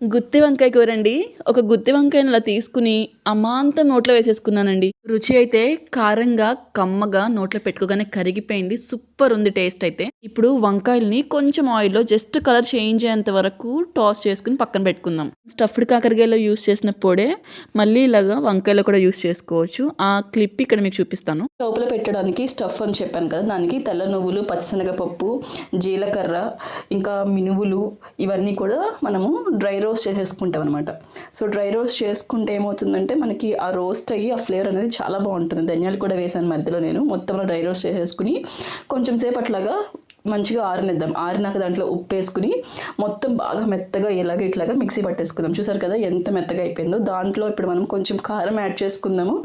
గుత్తి వంకాయ కూరండి. ఒక గుత్తి వంకాయని అలా తీసుకొని అమాంతం నోట్లో వేసేసుకున్నానండి. రుచి అయితే కారంగా, కమ్మగా నోట్లో పెట్టుకోగానే కరిగిపోయింది. సూపర్ ఉంది టేస్ట్ అయితే. ఇప్పుడు వంకాయలని కొంచెం ఆయిల్‌లో జస్ట్ కలర్ చేంజ్ అయ్యేంత వరకు టాస్ చేసుకొని పక్కన పెట్టుకుందాం. స్టఫ్డ్ కాకరకాయలో యూజ్ చేసిన పొడే మళ్ళీ ఇలాగా వంకాయలో కూడా యూజ్ చేసుకోవచ్చు. ఆ క్లిప్ ఇక్కడ మీకు చూపిస్తాను. లోపల పెట్టడానికి స్టఫ్ అని చెప్పాను కదా! దానికి తెల్ల నువ్వులు, పచ్చిశనగపప్పు, జీలకర్ర, ఇంకా మినువులు ఇవన్నీ కూడా మనము డ్రై రోస్ట్ చేసేసుకుంటాం అనమాట. సో డ్రై రోస్ట్ చేసుకుంటే ఏమవుతుందంటే మనకి ఆ రోస్ట్ అయ్యి ఆ ఫ్లేవర్ అనేది చాలా బాగుంటుంది. ధనియాలు కూడా వేసాను మధ్యలో నేను. మొత్తంలో డ్రై రోస్ట్ చేసేసుకుని కొంచెం సేపు అట్లాగా మంచిగా ఆరనిద్దాం. ఆరినాక దాంట్లో ఉప్పు వేసుకుని మొత్తం బాగా మెత్తగా ఇట్లాగా మిక్సీ పట్టేసుకుందాం. చూసారు కదా ఎంత మెత్తగా అయిపోయిందో. దాంట్లో ఇప్పుడు మనం కొంచెం కారం యాడ్ చేసుకుందాము.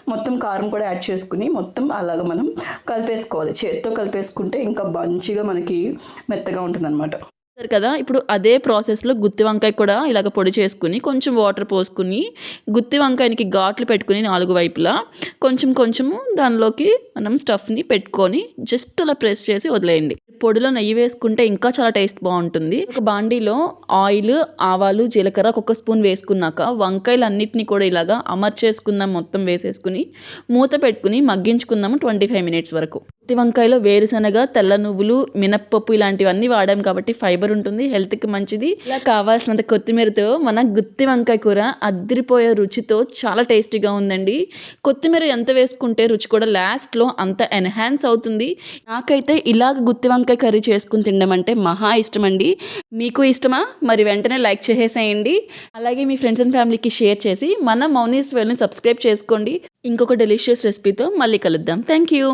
మొత్తం కారం కూడా యాడ్ చేసుకుని మొత్తం అలాగ మనం కలిపేసుకోవాలి. చేత్తో కలిపేసుకుంటే ఇంకా మంచిగా మనకి మెత్తగా ఉంటుందన్నమాట. సరే కదా! ఇప్పుడు అదే ప్రాసెస్‌లో గుత్తి వంకాయ కూడా ఇలాగ పొడి చేసుకొని, కొంచెం వాటర్ పోసుకొని, గుత్తి వంకాయనికి ఘాట్లు పెట్టుకొని 4 వైపులా కొంచెం కొంచెము దానిలోకి మనం స్టఫ్‌ని పెట్టుకొని జస్ట్ అలా ప్రెస్ చేసి వదిలేయండి. పొడిలో నెయ్యి వేసుకుంటే ఇంకా చాలా టేస్ట్ బావుంటుంది. ఒక బాండీలో ఆయిల్, ఆవాలు, జీలకర్ర ఒక్కొక్క స్పూన్ వేసుకున్నాక వంకాయలన్నిటిని కూడా ఇలాగా అమర్చేసుకుందాం మొత్తం వేసేసుకుని, మూత పెట్టుకుని మగ్గించుకుందాము 25 మినిట్స్ వరకు. గుత్తి వంకాయలో వేరుశనగ, తెల్ల నువ్వులు, మినప్పప్పు ఇలాంటివన్నీ వాడాం కాబట్టి ఫైబర్ ఉంటుంది. హెల్త్‌కి మంచిది. ఇలా కావాల్సినంత కొత్తిమీరతో మన గుత్తి వంకాయ కూర అద్దిరిపోయే రుచితో చాలా టేస్టీగా ఉందండి. కొత్తిమీర ఎంత వేసుకుంటే రుచి కూడా లాస్ట్‌లో అంత ఎన్హాన్స్ అవుతుంది. నాకైతే ఇలాగ గుత్తి వంకాయ కర్రీ చేసుకొని తినడం అంటే మహా ఇష్టమండి. మీకు ఇష్టమా? మరి వెంటనే లైక్ చేసేసేయండి. అలాగే మీ ఫ్రెండ్స్ అండ్ ఫ్యామిలీకి షేర్ చేసి మన మౌనీస్ వరల్డ్‌ని సబ్స్క్రైబ్ చేసుకోండి. ఇంకొక డెలిషియస్ రెసిపీతో మళ్ళీ కలుద్దాం. Thank you.